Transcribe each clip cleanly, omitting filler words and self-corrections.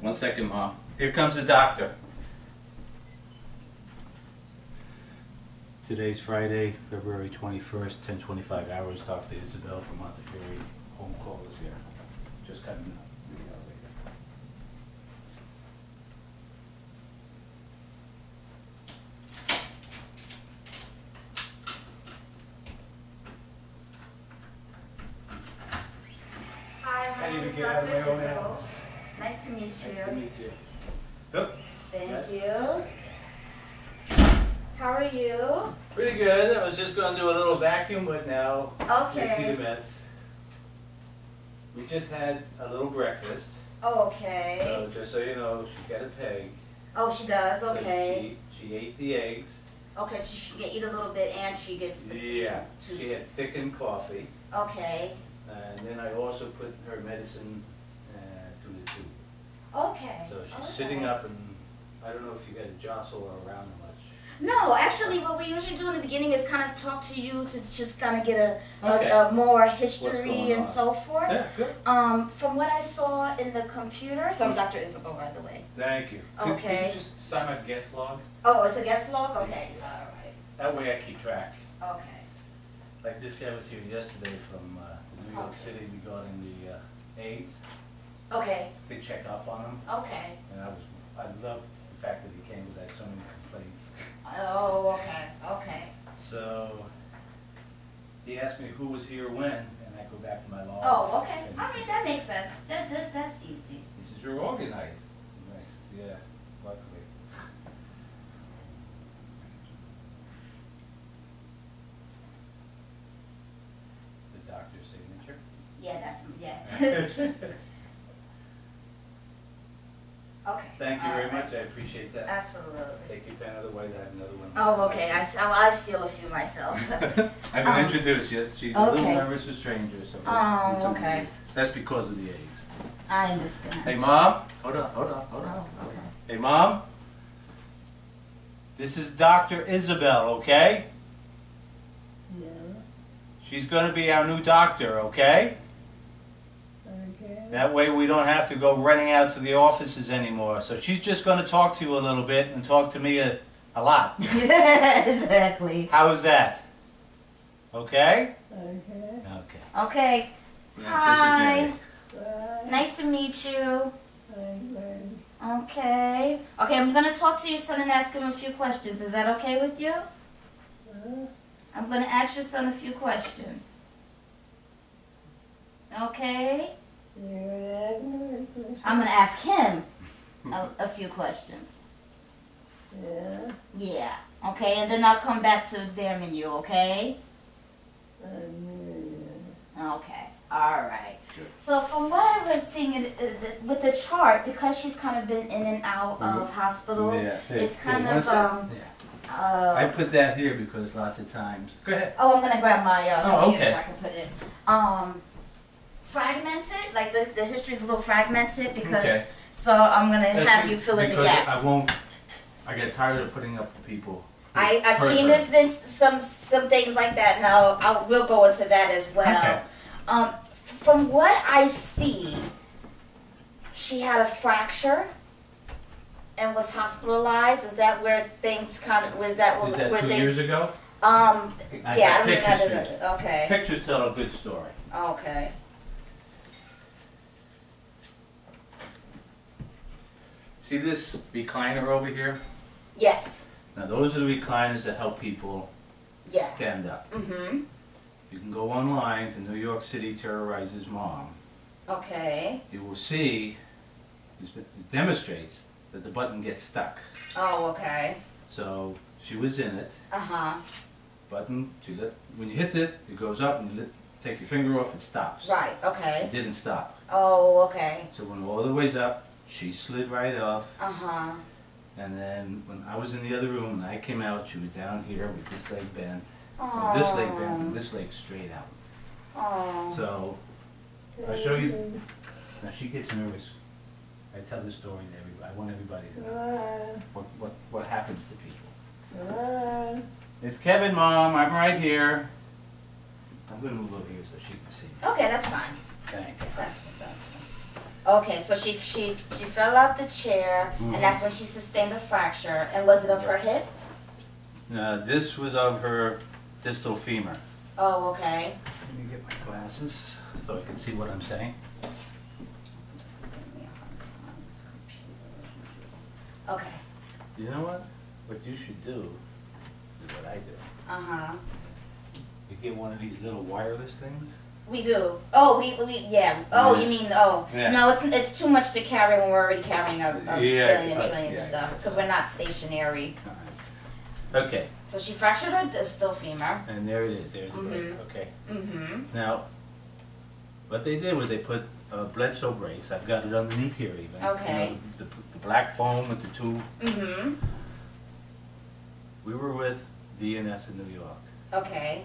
1 second, Mom. Here comes the doctor. Today's Friday, February 21st, 10:25 hours. Dr. Isabel from Montefiore. Home call is here. Just coming up. Hi, my name is Dr. Isabel. Nice to meet you. Nice to meet you. Oh, Thank you. How are you? pretty good. I was just going to do a little vacuum, but now Okay. you see the mess. We just had a little breakfast. Oh, okay. So just so you know, she got a peg. Oh, she does? So Okay. she ate the eggs. Okay, so she can eat a little bit and she gets the Yeah. food. She had thickened coffee. Okay. And then I also put her medicine through the tube. Okay. So she's Okay. sitting up, and I don't know if you got to jostle her around much. No, actually, what we usually do in the beginning is kind of talk to you to just kind of get Okay. a more What's history going and on? so forth. Yeah, good. From what I saw in the computer, so I'm Dr. Isabel, by the way. Thank you. Okay. Could you just sign my guest log? Oh, it's a guest log? Okay. All right. That way I keep track. Okay. Like this guy was here yesterday from New York Okay. City regarding the AIDS. Okay. They check up on him, Okay. and I love the fact that he came with so many complaints. Oh, okay. Okay. So he asked me who was here when, and I go back to my log. Oh, okay. I mean, that makes sense. That's easy. He says, "You're organized." And I says, "Yeah, luckily." The doctor's signature. Yeah, yeah. Okay. Thank you all very right. much. I appreciate that. Absolutely. Take your pen, otherwise I have another one. Oh, okay. I steal a few myself. I haven't introduced yet. She's a little okay. nervous with strangers. So Oh, until okay. we- That's because of the AIDS. I understand. Hey, Mom. Hold on. Oh, okay. Hey, Mom. This is Dr. Isabel, okay? Yeah, She's going to be our new doctor, okay? okay. That way we don't have to go running out to the offices anymore. So she's just going to talk to you a little bit and talk to me a lot. Exactly. How is that? Okay? Okay. Okay. Okay. Yeah, Hi. this is Mary. Bye. Nice to meet you. Bye. Okay. Okay, I'm gonna talk to your son and ask him a few questions. Is that okay with you? I'm gonna ask your son a few questions. Okay? I'm gonna ask him a few questions. Yeah. Yeah. Okay, and then I'll come back to examine you, okay? Okay. Alright. Good. So from what I was seeing with the chart, because she's kind of been in and out of hospitals, Yeah. it's kind One of, second. I put that here because lots of times. Go ahead. oh, I'm gonna grab my computer okay. so I can put it in. Fragmented, like the history's a little fragmented because, Okay. so I'm gonna have you fill in the Because gaps. I won't. I get tired of putting up the people. I've seen there's been some things like that, and we'll go into that as well. Okay. From what I see, she had a fracture and was hospitalized. Is that where things kind of Is that where 2 things? years ago? Yeah, I don't know how Pictures to. Okay. Pictures tell a good story. Okay. See this recliner over here? Yes. Now those are the recliners that help people Yeah. stand up. Mhm. You can go online to New York City Terrorizes Mom. Okay. You will see, it demonstrates that the button gets stuck. Oh, okay. So she was in it, Uh-huh. button, when you hit it, it goes up, and you take your finger off, it stops. Right, okay. It didn't stop. Oh, okay. So when all the ways up, she slid right off, Uh-huh. and then when I was in the other room and I came out, she was down here with this leg bent, Oh. or this leg bent, and this leg straight out. Oh. So, I'll show you. Now she gets nervous. I tell this story to everybody. I want everybody to know what happens to people. It's Kevin, Mom. I'm right here. I'm going to move over here so she can see me. Okay, that's fine. Thank you. That's Okay, so she fell out the chair, and that's when she sustained a fracture. And was it of her hip? This was of her distal femur. Oh, okay. Let me get my glasses so I can see what I'm saying. Okay. You know what? What you should do is what I do. Uh-huh. You get one of these little wireless things. We do. Oh, yeah. Oh, Yeah. you mean, Yeah. no, it's too much to carry when we're already carrying a billion trillion yeah, stuff, yeah. because we're not stationary. All right. Okay, So she fractured her distal femur. and there it is. There's a break. Okay. Mm-hmm. Now, what they did was they put a Bledsoe brace. I've got it underneath here even. Okay. You know, the black foam with the two. Mm-hmm. We were with VNS in New York, Okay.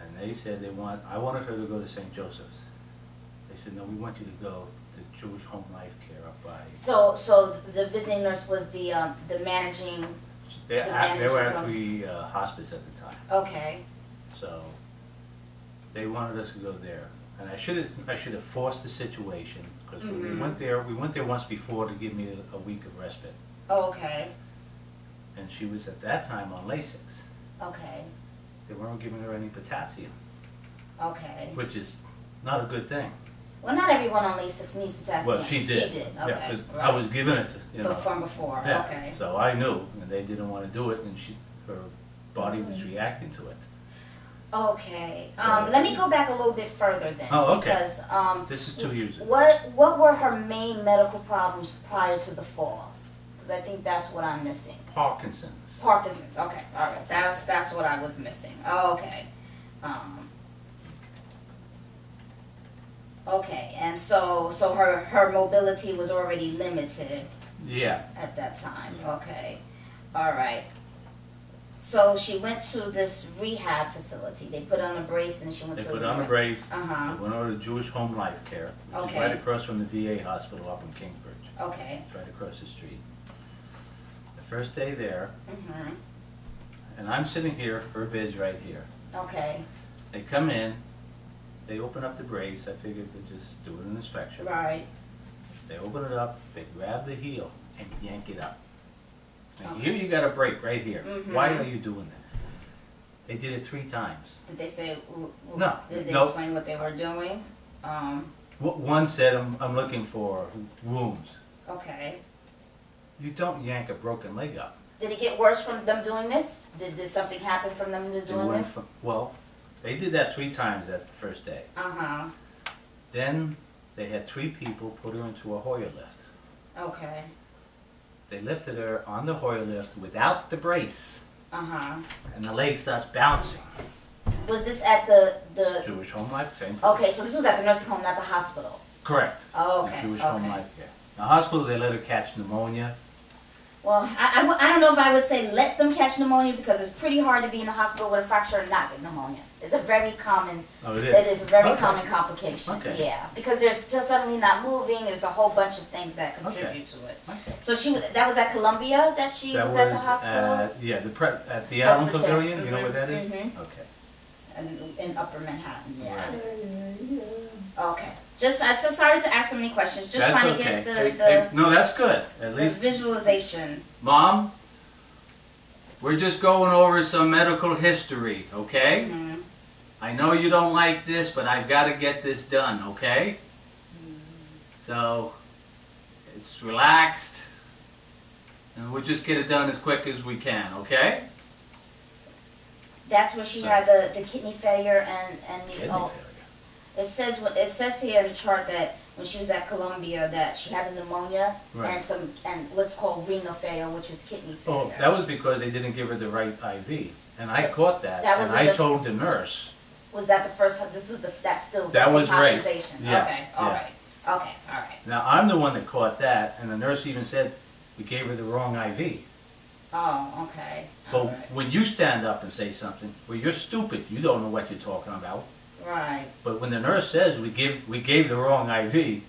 and they said I wanted her to go to St. Joseph's. They said, no, we want you to go to Jewish Home Life Care up by. So the visiting nurse was the managing. They were actually hospice at the time. Okay. So they wanted us to go there, and I should have forced the situation because when we went there once before to give me a week of respite, Oh, okay. and she was at that time on Lasix. Okay. They weren't giving her any potassium, Okay. which is not a good thing. Well, not everyone on Lasix needs potassium. Well, she did. She did. Okay. Yeah, 'cause right. I was giving it to But from before. Yeah. Okay. So I knew, and they didn't want to do it, and her body was reacting to it. Okay. So- Let me go back a little bit further then. Oh, okay. Because This is 2 years ago. what were her main medical problems prior to the fall? Because I think that's what I'm missing. Parkinson's. Parkinson's. Okay. All right. That's what I was missing. Oh, okay. Okay. And so her mobility was already limited Yeah. at that time. Yeah. Okay. All right. So she went to this rehab facility. They put on a brace and she went They to put on a brace. Uh-huh. They went over to Jewish Home Life Care, which is Okay. right across from the VA hospital up in Kingsbridge. Okay. It's right across the street. The first day there, Mhm. and I'm sitting here, her bed's right here. Okay. They come in, they open up the brace. I figured they'd just do an inspection. Right. They open it up, they grab the heel and yank it up. Now, Okay. here you got a break right here. Mhm. Why are you doing that? They did it 3 times. Did they say? No, Did they no. explain what they were doing? One said, I'm looking for wounds. Okay. You don't yank a broken leg up. Did it get worse from them doing this? Did something happen from them They doing went this? well, they did that 3 times that first day. Uh-huh. Then they had 3 people put her into a Hoyer lift. Okay. They lifted her on the Hoyer lift without the brace, Uh-huh. and the leg starts bouncing. Was this at the Jewish Home Life, same. Okay, so this was at the nursing home, not the hospital. Correct. Oh, okay. Jewish okay. Home Life, yeah. The hospital, they let her catch pneumonia. Well, I don't know if I would say let them catch pneumonia because it's pretty hard to be in the hospital with a fracture and not get pneumonia. It's a very common, Oh, it it is a very Okay. common complication. Okay. Yeah, because there's just suddenly not moving. There's a whole bunch of things that contribute to it. Okay. So that was at Columbia that she That was was at the hospital? at the Allen Presbyterian. Pavilion, you know where that is? Mhm. Okay. In Upper Manhattan, yeah. Right. Okay. I'm so sorry to ask so many questions. Just That's trying okay. to get No, that's good. At the least, visualization. Mom, we're just going over some medical history, okay? Mhm. I know you don't like this, but I've got to get this done, okay? So, it's relaxed, and we'll just get it done as quick as we can, okay? That's where she So- had the kidney failure and the Kidney oh, failure. it says here in the chart that when she was at Columbia that she had a pneumonia Right. and what's called renal failure, which is kidney Oh, failure. that was because they didn't give her the right IV, and I caught that, That was and in I the- told the nurse. Was that the first? This was that's still That same was right. hospitalization. Yeah, Okay. All yeah. right. Okay. All right. Now, I'm the one that caught that, and the nurse even said we gave her the wrong IV. Oh. Okay. But All right. when you stand up and say something, well, you're stupid. You don't know what you're talking about. Right. But when the nurse says we gave the wrong IV,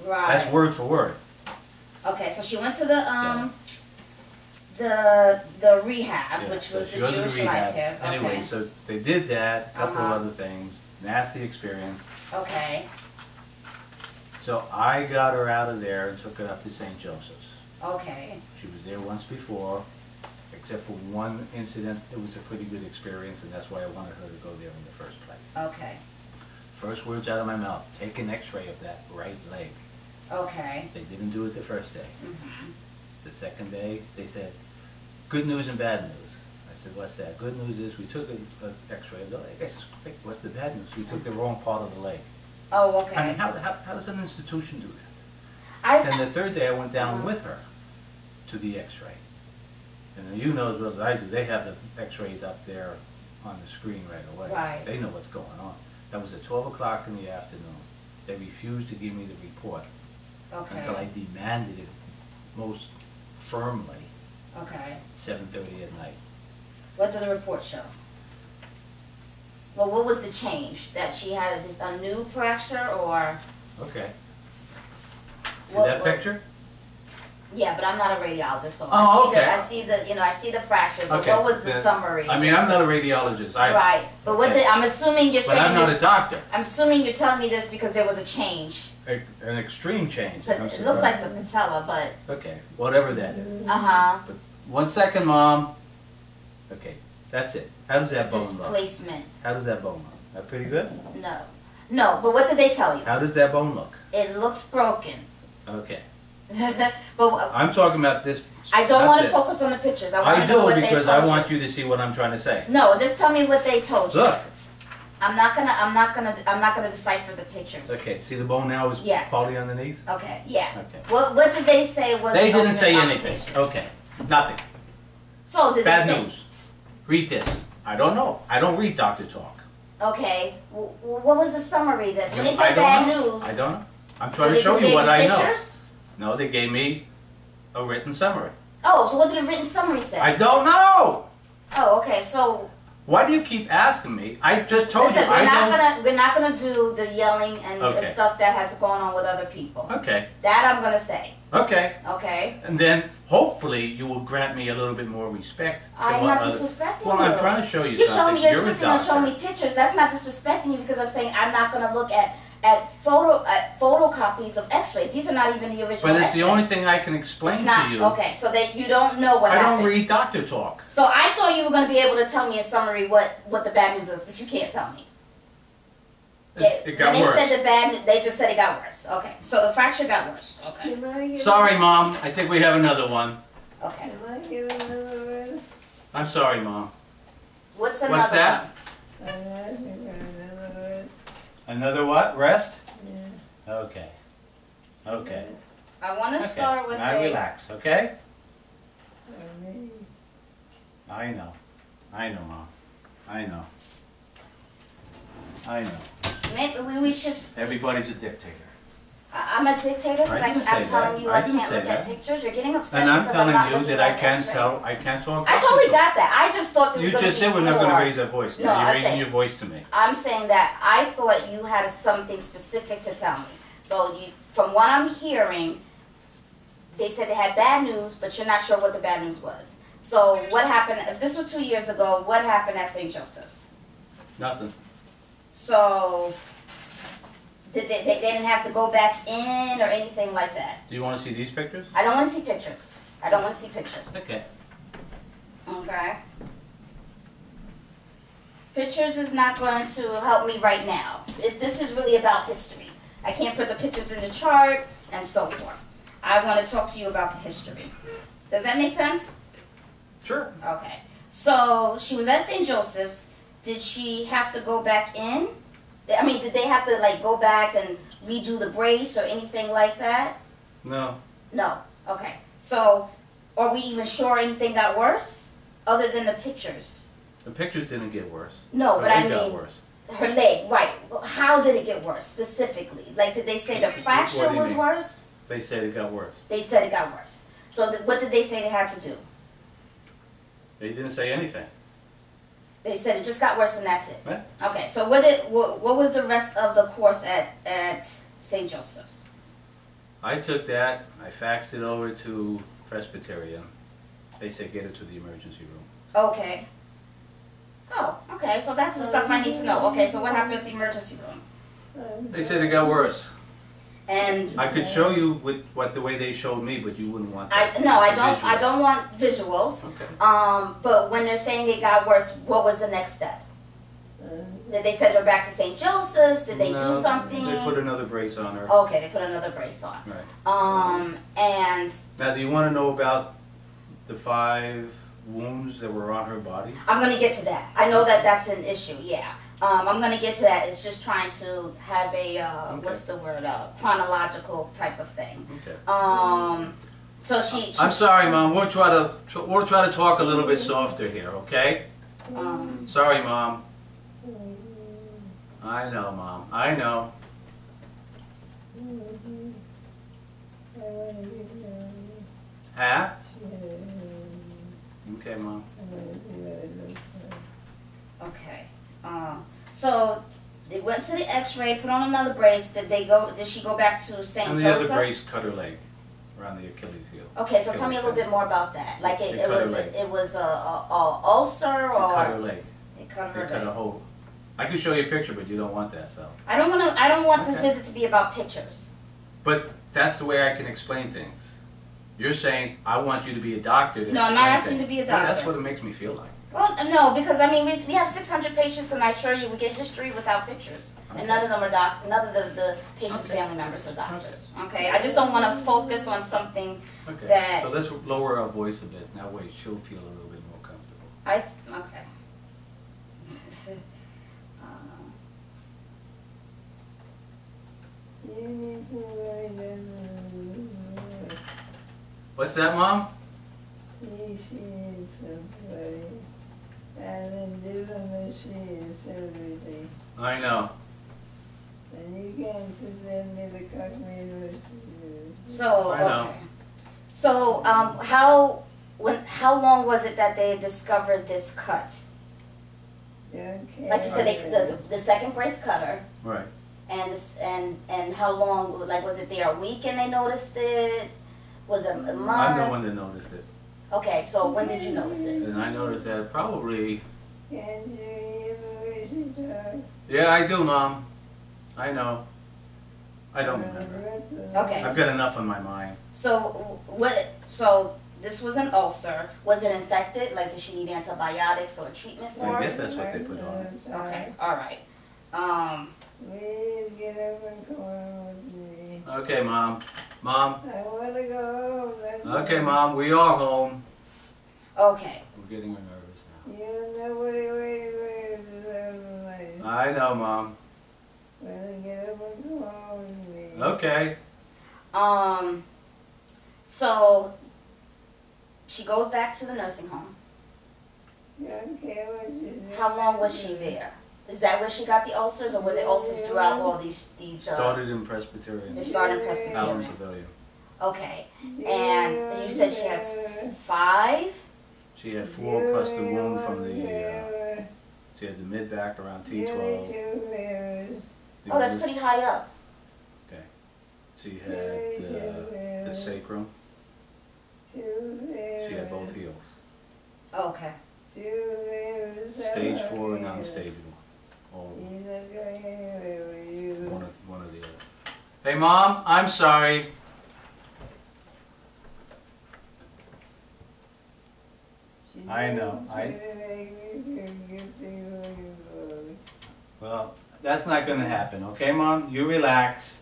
Right. that's word for word. Okay. So she went to the rehab, Yeah, which so was she the goes to Jewish rehab. life care. Okay. Anyway, so they did that, a couple Uh-huh. of other things, nasty experience. Okay. So I got her out of there and took her up to St. Joseph's. Okay. She was there once before, except for one incident. It was a pretty good experience, and that's why I wanted her to go there in the first place. Okay. First words out of my mouth, take an x-ray of that right leg. Okay. They didn't do it the first day. Mm-hmm. The second day, they said, good news and bad news. I said, what's that? Good news is we took an x-ray of the leg. I said, great, what's the bad news? We took the wrong part of the leg. Oh, okay. I mean, how does an institution do that? And the third day I went down with her to the x-ray. And then you know as well as I do, they have the x-rays up there on the screen right away. Right. They know what's going on. That was at 12 o'clock in the afternoon. They refused to give me the report until I demanded it most firmly. Okay. 7:30 at night. What did the report show? Well, what was the change? That she had a new fracture, or? Okay. See What that was- picture? Yeah, but I'm not a radiologist, so Oh, okay. I see the fracture. But Okay, what was the then- summary? I mean, I'm not a radiologist. Right, but what Okay. I'm assuming you're But saying I'm not this. a doctor. I'm assuming you're telling me this because there was a change. An extreme change. But I'm it sorry. looks like the patella, but Okay, whatever that is. but 1 second, Mom. Okay, that's it. How does that bone look? displacement. How does that bone look? That pretty good? No. But what did they tell you? How does that bone look? It looks broken. Okay. But I'm talking about this. I don't not want to this. focus on the pictures. I want I to know what do they because told I want you to see what I'm trying to say. No, just tell me what they told you. Look. I'm not gonna decipher the pictures. Okay, see the bone now is Yes. partly underneath? Okay, yeah. Okay. What did they say was They the didn't ultimate say anything. complication? Okay, nothing. So did Bad they say? news. Read this. I don't know. I don't read doctor talk. Okay, what was the summary that when they I said don't bad know. news? I don't know. I'm So trying they to show just you gave what I know. pictures? No, they gave me a written summary. Oh, so what did the written summary say? I don't know. Oh, okay. So Why do you keep asking me? I just told listen, you I don't. we're not gonna do the yelling and the Okay. stuff that has gone on with other people. Okay. That I'm gonna say. Okay. Okay. And then hopefully you will grant me a little bit more respect. than I'm what not other- disrespecting Well, you. I'm trying to show you You show something. me your You're a sister gonna show doctor. me pictures. That's not disrespecting you because I'm saying I'm not gonna look at photocopies of X-rays. These are not even the original. But it's the only X-rays. thing I can explain It's not to you. okay. So that you don't know what I happened. don't read doctor talk. So I thought you were gonna be able to tell me a summary what the bad news is, but you can't tell me. It got when worse. they said the bad, they just said it got worse. Okay, so the fracture got worse. Okay. Sorry, Mom. I think we have another one. Okay. Am I giving another rest? I'm sorry, Mom. What's another What's that? I'm asking for another rest. Another what? Rest? Yeah. Okay. Okay. one? I want to start with now a. relax, okay? For me. I know. I know, Mom. I know. I know. Maybe we should. Everybody's a dictator. I'm a dictator because I didn't I'm say telling that. you I I didn't can't say look at that. pictures. You're getting upset And I'm because I'm not telling you looking that I at can't X-rays. tell. I can't talk. I totally got that. I just thought there was You going to just be said we're not going to more. raise our voice. No, Now I you're raising said- your voice to me. I'm saying that I thought you had something specific to tell me. So you, from what I'm hearing, they said they had bad news, but you're not sure what the bad news was. So what happened? If this was 2 years ago, what happened at St. Joseph's? Nothing. So did they didn't have to go back in or anything like that? Do you want to see these pictures? I don't want to see pictures. I don't want to see pictures. Okay. Okay. Pictures is not going to help me right now. This is really about history. I can't put the pictures in the chart and so forth. I want to talk to you about the history. Does that make sense? Sure. Okay. So she was at St. Joseph's. Did she have to go back in? I mean, did they have to like go back and redo the brace or anything like that? No. No. Okay. So, are we even sure anything got worse other than the pictures? The pictures didn't get worse. No, but I They got mean, worse. her leg, right. How did it get worse specifically? Like, did they say the fracture What do you was mean? worse? They said it got worse. They said it got worse. So, what did they say they had to do? They didn't say anything. They said it just got worse and that's it. Yeah. Okay, so what was the rest of the course at St. Joseph's? I took that, I faxed it over to Presbyterian. They said get it to the emergency room. Okay. Oh, okay, so that's the stuff I need to know. Okay, so what happened at the emergency room? They said it got worse. And I could show you with what the way they showed me, but you wouldn't want that. I don't want visuals. Okay. But when they're saying it got worse, what was the next step? Did they send her back to St. Joseph's? Did they do something? They put another brace on her. Okay, they put another brace on. Right. And now, do you want to know about the 5 wounds that were on her body? I'm going to get to that. I know that that's an issue, yeah. I'm going to get to that. It's just trying to have a, what's the word, chronological type of thing. Okay. So she I'm sorry, Mom. We'll try to talk a little bit softer here, okay? Sorry, Mom. I know, Mom. I know. Huh? Okay, Mom. Okay. So they went to the X-ray, put on another brace. Did she go back to St. And the Joseph's? other brace cut her leg around the Achilles heel. Okay, so tell me a little bit more about that. Like it was a ulcer or It cut her leg. It cut her They leg. cut a hole. I can show you a picture, but you don't want that, so. I don't want this visit to be about pictures. But that's the way I can explain things. You're saying I want you to be a doctor. No, I'm not asking you to be a doctor. That's what it makes me feel like. Well, no, because I mean we have 600 patients, and I assure you we get history without pictures, and none of them are none of the patients' family members are doctors. Okay, I just don't want to focus on something that. So let's lower our voice a bit. That way she'll feel a little bit more comfortable. Okay. What's that, Mom? He sees somebody, and then do the machines every day. I know. And you can't sit there and never cock me with you. So I know. okay. So how long was it that they discovered this cut? Like you said, the second brace cut her. Right. And how long? Like was it there a week and they noticed it? Was it a month? I'm the one that noticed it. Okay, so when did you notice it? And I noticed that probably. Can't you hear the way she talks? Yeah, I do, Mom. I know. I don't remember. Okay. I've got enough on my mind. So what? So this was an ulcer. Was it infected? Like, did she need antibiotics or treatment for it? I guess that's what they put on. Okay. All right. Please get up and come on with me. Okay, Mom. Mom. I want to go home. Okay, Mom. We are home. Okay. We're getting her nervous now. You don't know what it is. I know, Mom. Well, get up and come on with me. Okay. So she goes back to the nursing home. You don't care what you do. How long was she there? Is that where she got the ulcers, or were the ulcers throughout all these? Started in Presbyterian. It started in Out in Presbyterian. Pavilion. Okay. And you said she has 5? She had 4 plus the wound from the. She had the mid back around T12. Oh, that's pretty high up. Okay. She had the sacrum. She had both heels. Oh, okay. Stage 4, non-stage 1. One or the other. Hey, Mom, I'm sorry. I know. Well, that's not going to happen, okay, Mom? You relax.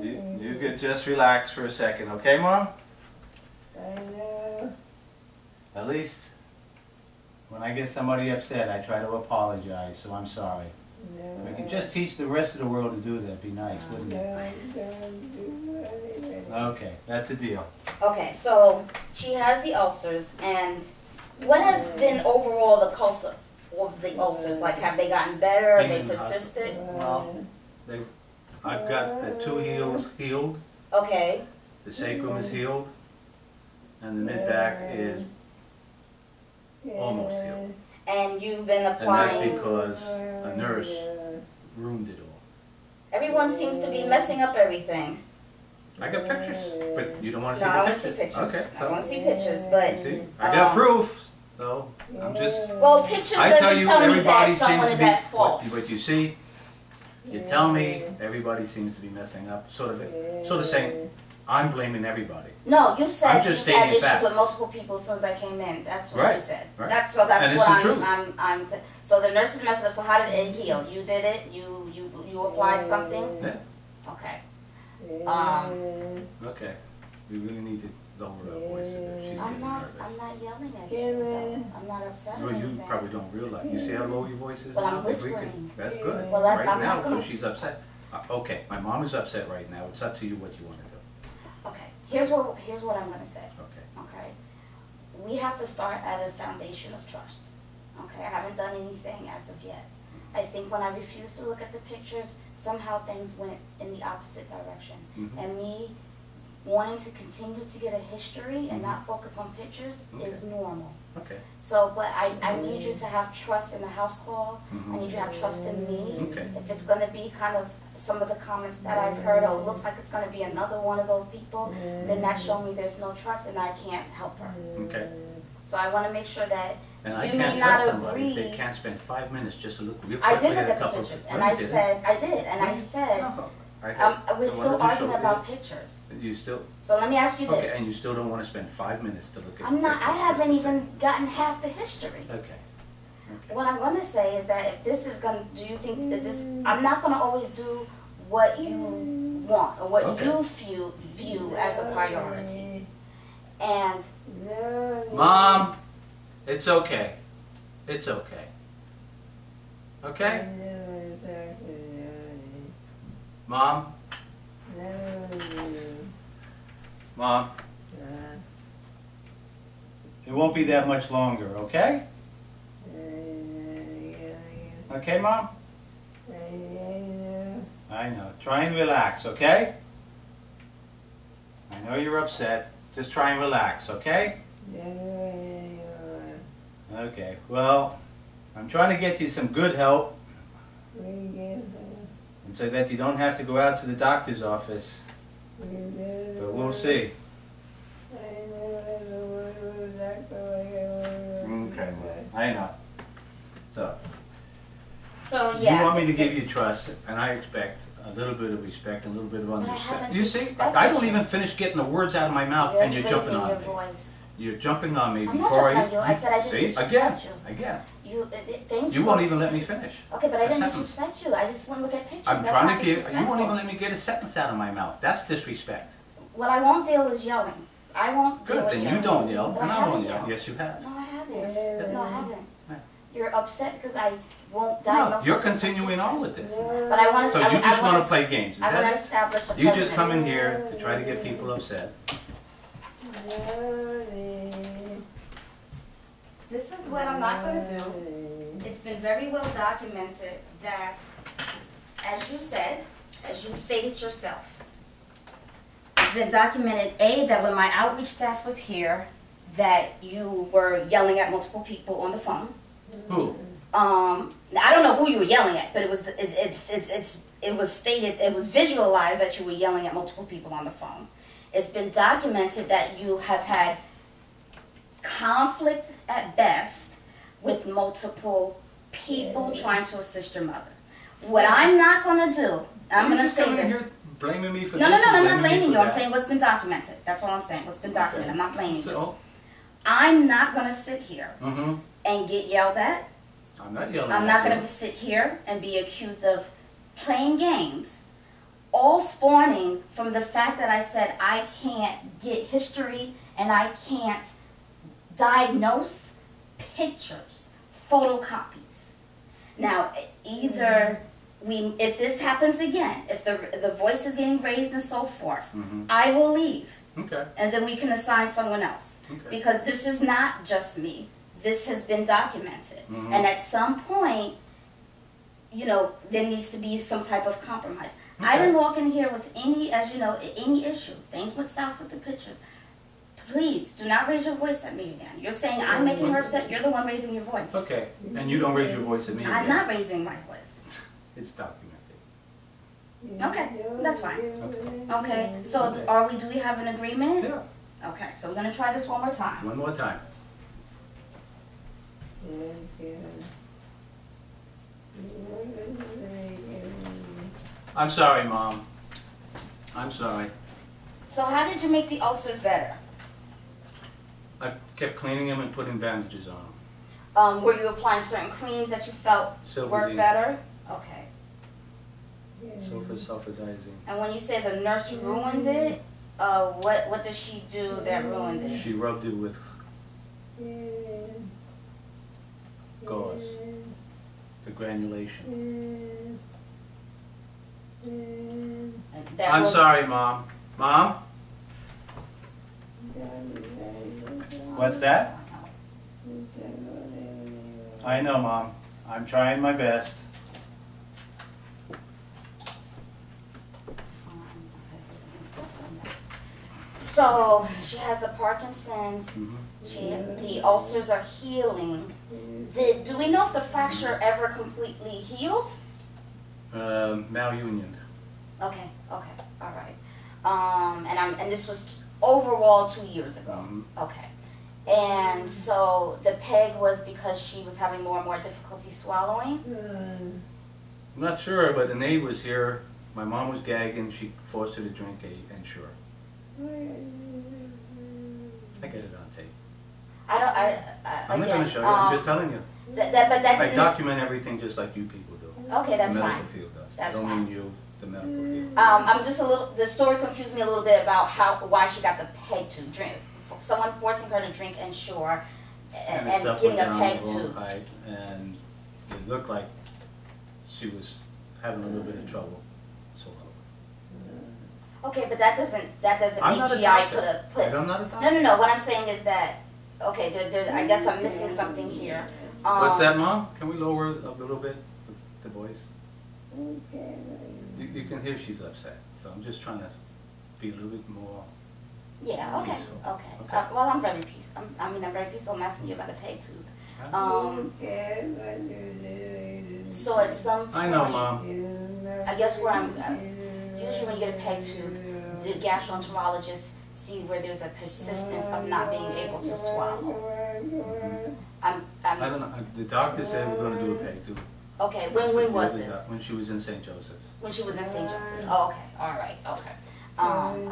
You could just relax for a second, okay, Mom? I know. At least when I get somebody upset, I try to apologize, so I'm sorry. If I could just teach the rest of the world to do that, it'd be nice, wouldn't it? Okay, that's a deal. Okay, so she has the ulcers, and what has been overall the course of the ulcers? Like, have they gotten better? Have they persisted? Well, I've got the 2 heels healed. Okay. The sacrum is healed, and the mid back is almost healed. And you've been And that's applying. because a nurse ruined it all. Everyone seems to be messing up everything. I got pictures, but you don't want to No, see I the want to see pictures. pictures. Okay, I so want to see pictures, but see, I got proof. So I'm just. well, pictures I doesn't tell you, tell me everybody that someone seems is to be at fault. what you see. You tell me everybody seems to be messing up, sort of saying, I'm blaming everybody. No, you said I'm just you had stating issues facts. with multiple people as soon as I came in. That's what Right, you said. right. That's And it's what the truth. so the nurses messed it up. So how did it heal? You did it. You applied something. Yeah. Okay. Okay. We really need to lower our voice a bit. She's I'm getting not nervous. yelling at you. though. I'm not upset. Well, or you anything. probably don't realize. You see how low your voice is Well, now? I'm If we could- whispering. That's good. Well, that- Right I'm now, not gonna- because she's upset. Okay, my mom is upset right now. It's up to you what you want to do. Okay. Here's what I'm gonna say. Okay. Okay. We have to start at a foundation of trust. Okay. I haven't done anything as of yet. I think when I refused to look at the pictures, somehow things went in the opposite direction. Mhm. And me wanting to continue to get a history and not focus on pictures is normal. Okay. So, but I need you to have trust in the house call. I need you to have trust in me. Okay. If it's going to be kind of some of the comments that I've heard, oh, it looks like it's going to be another one of those people, then that shows me there's no trust and I can't help her. Okay. So I want to make sure that And I you can't may trust not somebody if they agree. can't spend 5 minutes just to look real I quickly did look a at the couple pictures of- and No, I you didn't. said, I did, and I said, No, I we're the one still that you arguing showed about me. pictures. You still, So let me ask you okay, this. and you still don't want to spend 5 minutes to look at I'm not, I pictures haven't just to even gotten half the history. say- Okay. What I'm gonna say is that if this is gonna, do you think that this, I'm not gonna always do what you want or what Okay. you view as a priority. And Mom, it's okay. It's okay. Okay? Mom? Mom? It won't be that much longer, okay? Okay, Mom? I know. Try and relax, okay? I know you're upset. Just try and relax, okay? Okay, well, I'm trying to get you some good help, and so that you don't have to go out to the doctor's office, but we'll see. Okay, I know. So, yeah. you want me to give you trust, and I expect a little bit of respect and a little bit of I understanding. haven't You see, disrespected I don't you. even finish getting the words out of my mouth, and you're jumping raising on your me. voice. You're jumping on me I'm not before jumping on you. I said I didn't See, disrespect again, you. again. Things You won't go even to let me ways. finish. Okay, but I A didn't sentence. disrespect you. I just want to look at pictures. I'm That's trying not to give, you disrespectful. won't even let me get a sentence out of my mouth. That's disrespect. What I won't deal is yelling. I won't deal Good, with then yelling. you don't yell, But and I haven't don't yell. yelled. Yes, you have. No, I haven't. No, I haven't. Yeah. You're upset because I won't No, diagnose. you're something from continuing on pictures. with this. But I want to. So you just want to play games, is I want to that establish a it? You just precedent. come in here to try to get people upset. This is what I'm not going to do. It's been very well documented that, as you said, as you stated yourself, it's been documented, A, that when my outreach staff was here, that you were yelling at multiple people on the phone. Who? I don't know who you were yelling at, but it was it was stated, it was visualized that you were yelling at multiple people on the phone. It's been documented that you have had conflict at best with multiple people trying to assist your mother. What I'm not going to do, I'm going to say coming this. here blaming me for No, this. no, no, and I'm not me blaming for you. I'm that. saying what's been documented. That's all I'm saying. What's been documented. I'm not blaming you. So, I'm not going to sit here mm-hmm. and get yelled at. I'm not yelling. I'm at not you. going to sit here and be accused of playing games, all spawning from the fact that I said I can't get history and I can't diagnose pictures, photocopies. Now, either if this happens again, if the voice is getting raised and so forth, I will leave. Okay. And then we can assign someone else. Okay. Because this is not just me. This has been documented. And at some point, you know, there needs to be some type of compromise. I Okay. didn't walk in here with any, as you know, any issues. Things went south with the pictures. Please, do not raise your voice at me again. You're saying I'm making her upset. You're the one raising your voice. Okay. And you don't raise your voice at me I'm again. not raising my voice. It's documented. Okay, that's fine. Okay. Okay, so do we have an agreement? Yeah. Okay, so we're going to try this one more time. One more time. I'm sorry, Mom. I'm sorry. So how did you make the ulcers better? I kept cleaning them and putting bandages on them. Were you applying certain creams that you felt worked Silvadene. better? Okay. Sulfadizine. And when you say the nurse ruined it, what did she do that ruined it? She rubbed it with gauze, the granulation. That I'm was- sorry, Mom. Mom? What's that? I know, Mom. I'm trying my best. So she has the Parkinson's. Mm-hmm. The ulcers are healing. Do we know if the fracture ever completely healed? Malunioned. Okay, all right. And this was overall 2 years ago. Mhm. Okay. And so the peg was because she was having more and more difficulty swallowing? I'm not sure, but the neighbor was here. My mom was gagging. She forced her to drink a Ensure. I get it on tape. I'm I'm not going to show you. I'm just telling you. But that I didn't... document everything just like you people do. Okay, that's the fine. medical field does. That's I don't fine. mean you, the medical field. I'm just a little. The story confused me a little bit about why she got the peg to drink. Someone forcing her to drink Ensure and the stuff getting went a down peg the wrong tube. pipe, and it looked like she was having a little bit of trouble. So Okay, but that doesn't I'm make not a GI doctor. put. I'm not a doctor. No. What I'm saying is that okay. I guess I'm missing something here. What's that, Mom? Can we lower it up a little bit, the voice? You can hear she's upset, so I'm just trying to be a little bit more. Yeah. Okay. Peaceful. Okay. Okay. Well, I'm very peaceful. I'm very peaceful. I'm asking you about a peg tube. So at some point, I know, Mom. I guess where I'm usually when you get a peg tube, the gastroenterologist see where there's a persistence of not being able to swallow. I don't know. The doctor said we're going to do a peg tube. Okay. When was this? When she was in St. Joseph's. When she was in St. Joseph's. Oh, okay. All right. Okay.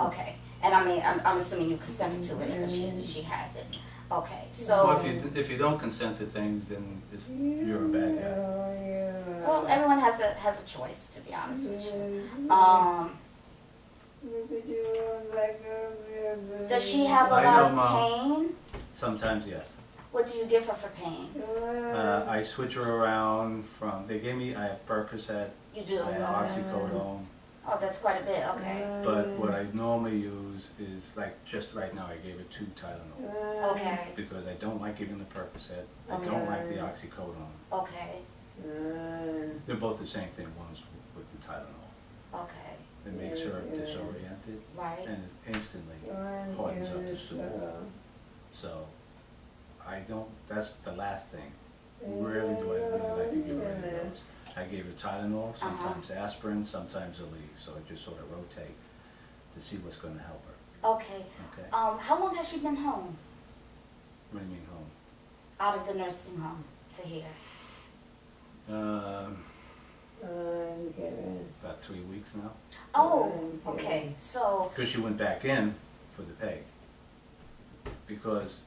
Okay. And I mean, I'm assuming you consented to it if she has it. Okay. So. Well, if you don't consent to things, then you're a bad guy. Well, everyone has a choice, to be honest with you. Does she have a I lot know, of Mom. pain? Sometimes, yes. What do you give her for pain? I switch her around from. They gave me. I have Percocet. You do. I have oxycodone. Oh, that's quite a bit. Okay. But what I normally use is like just right now. I gave her 2 Tylenol Okay. because I don't like giving the Percocet. I don't like the oxycodone. Okay. They're both the same thing. One's with the Tylenol. Okay. It makes her disoriented Right. and it instantly hardens up the stool. So I don't. That's the last thing. Rarely do I really like to give her any of those. I gave her Tylenol, sometimes aspirin, sometimes Aleve. So I just sort of rotate to see what's going to help her. Okay. Okay. How long has she been home? What do you mean home? Out of the nursing home to here? About 3 weeks now. Oh, okay. So. Because she went back in for the peg. Because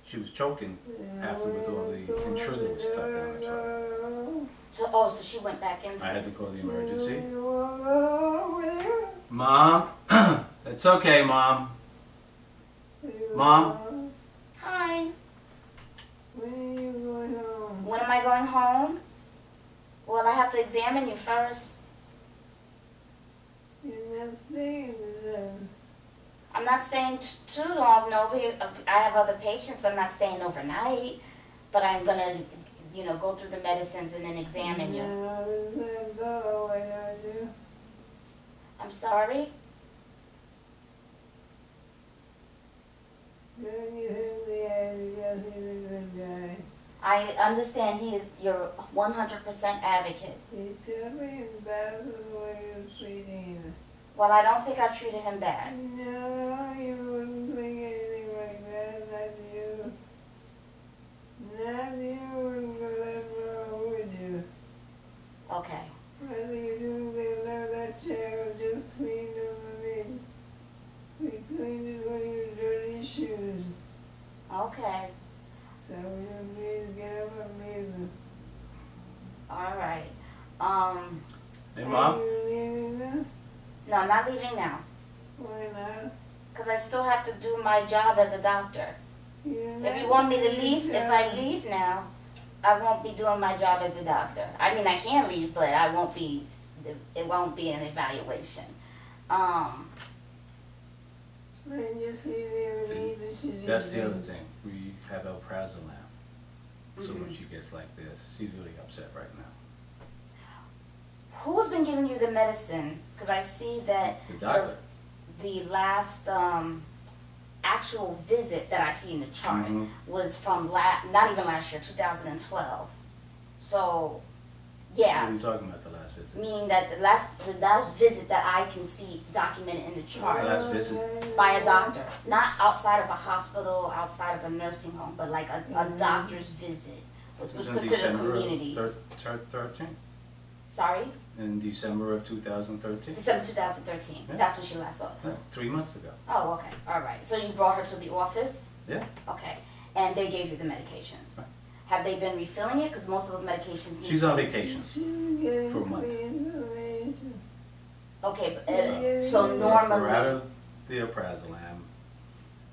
she was choking after with all the Ensure that was stuck down her throat. So she went back in. I had to call the emergency. Mom, it's okay, Mom. Mom. Hi. When are you going home? When am I going home? Well, I have to examine you first. You're not staying with them. I'm not staying too long. No, I have other patients. I'm not staying overnight. But I'm gonna, go through the medicines and then examine you. I'm sorry. I understand he is your 100% advocate. He told me about the way you're treating him. Well, I don't think I've treated him bad. No, you wouldn't think anything like that, not you. Not you wouldn't go that far, would you? Okay. Whether you do, they know that's I'm not leaving now. Why not? Because I still have to do my job as a doctor. If you want me to leave, if I leave now, I won't be doing my job as a doctor. I mean, I can leave, but I won't be, it won't be an evaluation. When you see the leadership. That's the other thing. We have alprazolam. So when she gets like this, she's really upset right now. Who's been giving you the medicine? Because I see that The doctor. the last actual visit that I see in the chart was from not even last year, 2012. So, yeah. What are you talking about, the last visit? Meaning that the last visit that I can see documented in the The chart last visit? by a doctor, not outside of a hospital, outside of a nursing home, but like a doctor's visit, which was considered a community. 13? Sorry? In December of 2013? December 2013. Yeah. That's when she last saw it. Yeah, 3 months ago. Oh, okay. All right. So you brought her to the office? Yeah. Okay. And they gave you the medications? Right. Have they been refilling it? Because most of those medications need She's on vacation For for a month. Okay, but, so normally... We're out of the alprazolam.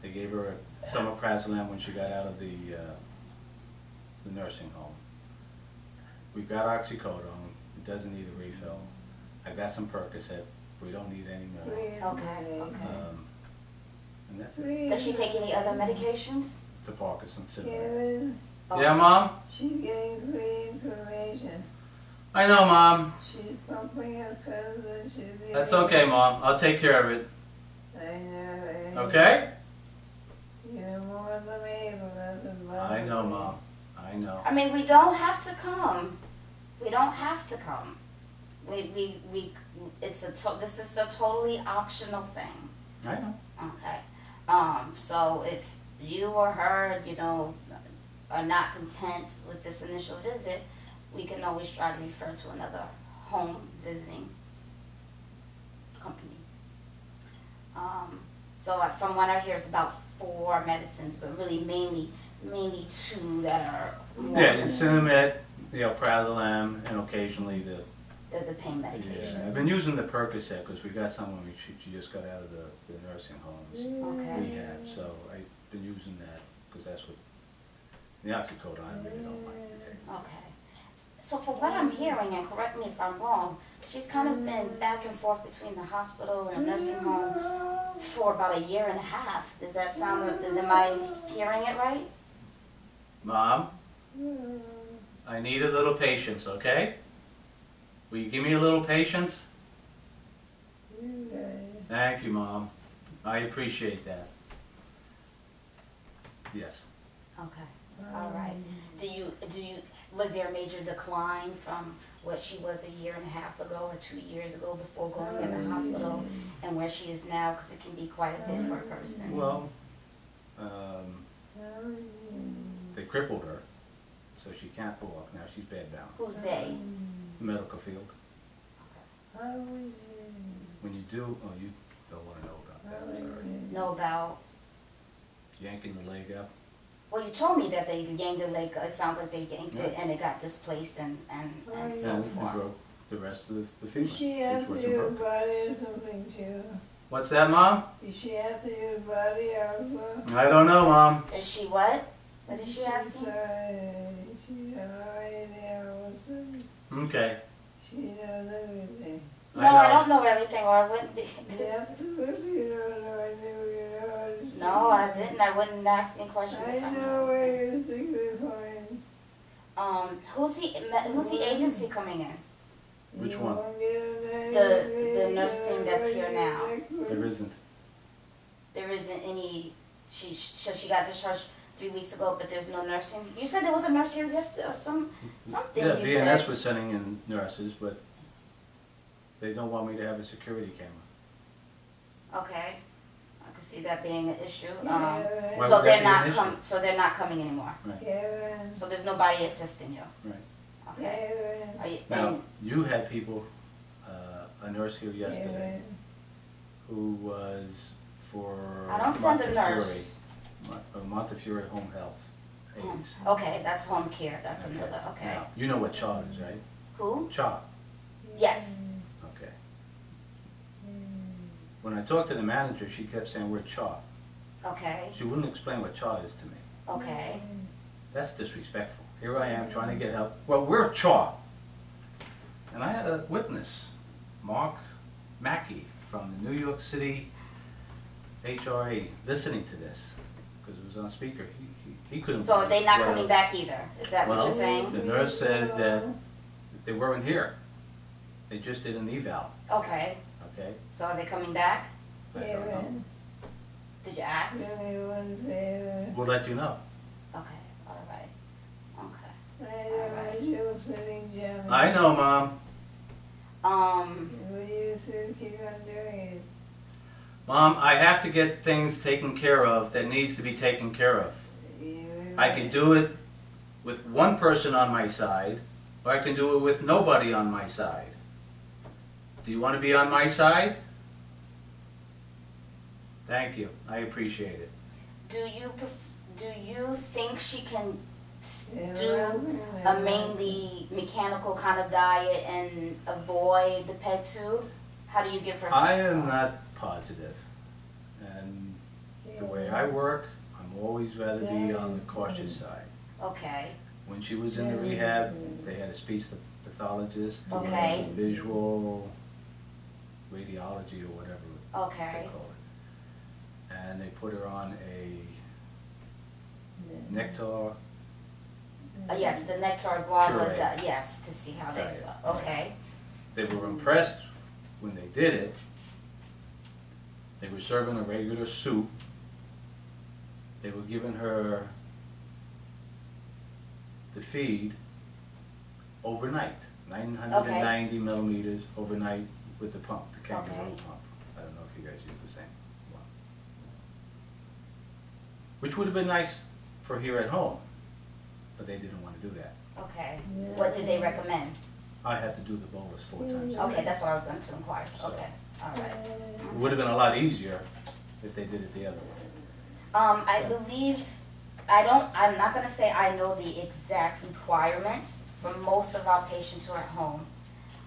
They gave her some alprazolam when she got out of the nursing home. We've got oxycodone. It doesn't need a refill. I got some Percocet. We don't need any more. Okay, okay. And that's it. Does she take any other medications? The Parkinson's syndrome. Kevin, Okay. Yeah, Mom? she's getting free information. I know, Mom. She's pumping her cousin. She's getting. That's okay, Mom. I'll take care of it. I know. Okay? You're more than able. Doesn't bother I know, me. Mom. I know. I mean, we don't have to come. We don't have to come. This is a totally optional thing. I know. Okay. So if you or her, you know, are not content with this initial visit, we can always try to refer to another home visiting company. From what I hear, it's about 4 medicines, but really mainly 2 that are more Yeah, the consistent. Cinemet, the alprazolam, and occasionally the... The pain medications. Yeah, I've been using the Percocet because we got someone, she just got out of the nursing homes, Okay. rehab, so I've been using that because that's what, the oxycodone I really don't like to take. Okay. So for what I'm hearing, and correct me if I'm wrong, she's kind of been back and forth between the hospital and a nursing home for about 1.5 years. Does that sound, am I hearing it right? Mom, I need a little patience, okay? Will you give me a little patience? Thank you, Mom. I appreciate that. Yes. Okay. All right. Was there a major decline from what she was 1.5 years ago or 2 years ago before going in the hospital and where she is now? Because it can be quite a bit for a person. Well, they crippled her, so she can't walk now. She's bedbound. Who's they? Medical field. How would you When you do, oh, you don't want to know about that, sorry. Know about? Yanking the leg up. Well, you told me that they yanked the leg. It sounds like they yanked it and it got displaced and so And forth. broke the rest of the femur. Does she have which to wasn't use broken. body or something too? What's that, Mom? Does she have to use body also? I don't know, Mom. Is she what? What is she asking? She has no idea what's Okay. She knows everything. No, I don't know everything, or I wouldn't be. You absolutely don't know anything. You know. No, I didn't. I wouldn't ask any questions if I I knew. know where you stick the coins. Who's the agency coming in? Which You one? won't get a name, The you nursing know that's where here you now. stick There with. isn't. There isn't any. She got discharged 3 weeks ago, but there's no nursing. You said there was a nurse here yesterday, or something. Yeah, You BNS said. was sending in nurses, but they don't want me to have a security camera. Okay, I could see that being an issue. Why So would they're that be an not issue? so they're not coming anymore. Kevin, So there's nobody assisting you. Right. Okay. Kevin, Are you, Now, and you had people, a nurse here yesterday, Kevin. who was for I don't send a Montefiore. nurse. Montefiore Home Health Aides. Okay, that's home care. That's Okay. another. Okay. Now, you know what CHOP is, right? Who? CHOP. Yes. Okay. When I talked to the manager, she kept saying we're CHAR. Okay. She wouldn't explain what CHAR is to me. Okay. That's disrespectful. Here I am trying to get help. Well, we're CHAR. And I had a witness, Mark Mackey from the New York City HRA, listening to this, because it was on speaker. He couldn't. So they're not well, coming back either? Is that what well, you're saying? the nurse said that they weren't here. They just did an eval. Okay. Okay? So are they coming back? I don't know. Did you ask? We'll let you know. Okay. All right. Okay. I know, Mom. Will you still keep on doing it? Mom, I have to get things taken care of that needs to be taken care of. I can do it with one person on my side, or I can do it with nobody on my side. Do you want to be on my side? Thank you. I appreciate it. Do you think she can do a mainly mechanical kind of diet and avoid the peg tube? How do you give her? I am not positive. And the way I work, I'm always rather be on the cautious side. Okay. When she was in the rehab, they had a speech pathologist, Okay. visual radiology or whatever Okay. they call it. And they put her on a nectar. Yes, the nectar guava. Puree. Yes, to see how they Diet. swell. Okay. They were impressed when they did it. They were serving a regular soup. They were giving her the feed overnight, 990 millimeters overnight with the pump, the kangaroo pump. I don't know if you guys use the same one. Which would have been nice for here at home, but they didn't want to do that. Okay. What did they recommend? I had to do the bolus 4 times. Okay, that's what I was going to inquire. So- Okay. All right. It would have been a lot easier if they did it the other way. I believe, I'm not going to say I know the exact requirements for most of our patients who are at home.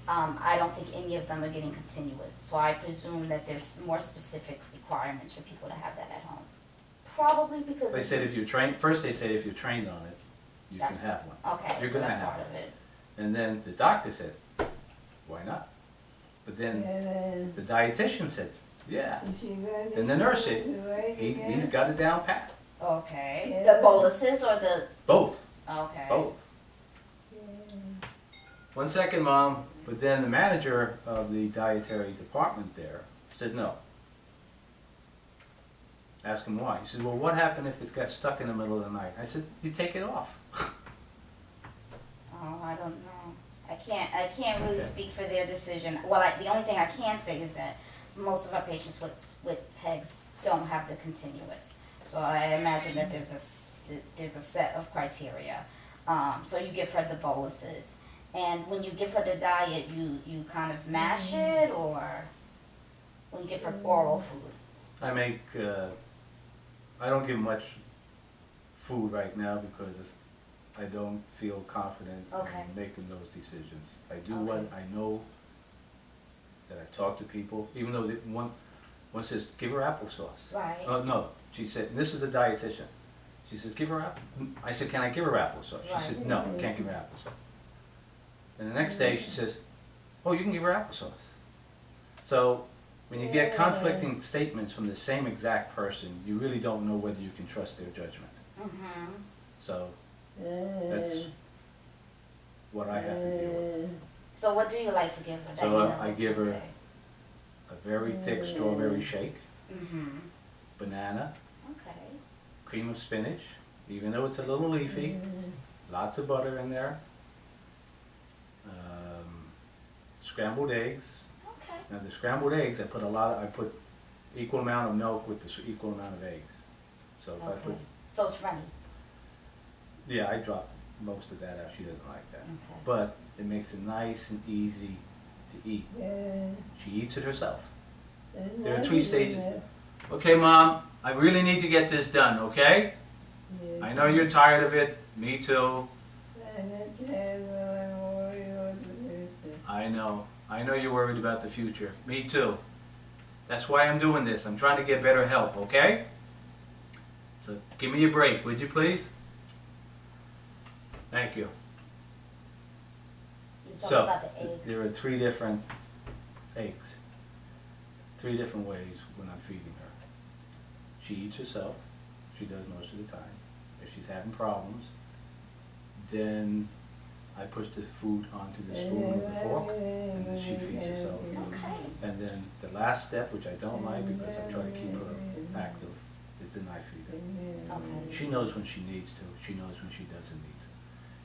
I don't think any of them are getting continuous. So I presume that there's more specific requirements for people to have that at home. Probably because They said if you're trained, first they said if you're trained on it, you can have one. Okay, You're so gonna that's have part it. of it. And then the doctor said, why not? But then the dietitian said, yeah. And the nurse said, he's got it down pat. Okay. The boluses or the... Both, Okay. both. 1 second, Mom. But then the manager of the dietary department there said no. Ask him why. He said, well, what happened if it got stuck in the middle of the night? I said, you take it off. Oh, I don't know. I can't really Okay. speak for their decision. Well, the only thing I can say is that most of our patients with PEGs don't have the continuous. So I imagine that there's a set of criteria. So you give her the boluses. And when you give her the diet, you kind of mash it, or when you give her oral food? I make, I don't give much food right now because I don't feel confident in making those decisions. I do what I know, that I talk to people, even though one says, give her applesauce. Right. Oh, no, she said, and this is the dietitian. She says, give her apple. I said, can I give her applesauce? She said, no, can't give her applesauce. And the next day she says, oh, you can give her applesauce. So when you get conflicting statements from the same exact person, you really don't know whether you can trust their judgment. Mm-hmm. So that's what I have to deal with. So what do you like to give her? that So you know I is give her okay? a very thick strawberry shake, Mm-hmm. banana, Okay. cream of spinach, even though it's a little leafy, lots of butter in there, scrambled eggs. Okay. Now the scrambled eggs, I put equal amount of milk with the equal amount of eggs. So if I put, So it's runny. yeah, I drop most of that out. She doesn't like that. Okay. But it makes it nice and easy to eat. She eats it herself. There are 3 stages. Okay, Mom, I really need to get this done, okay? I know you're tired of it. Me too. I know. I know you're worried about the future. Me too. That's why I'm doing this. I'm trying to get better help, okay? So give me a break, would you please? Thank you. You're talking So, about the eggs. there are 3 different eggs. 3 different ways when I'm feeding her. She eats herself. She does most of the time. If she's having problems, then I push the food onto the spoon with the fork, and then she feeds herself. Okay. And then the last step, which I don't like because I try to keep her active, is the knife feeder. Okay. She knows when she needs to. She knows when she doesn't need to.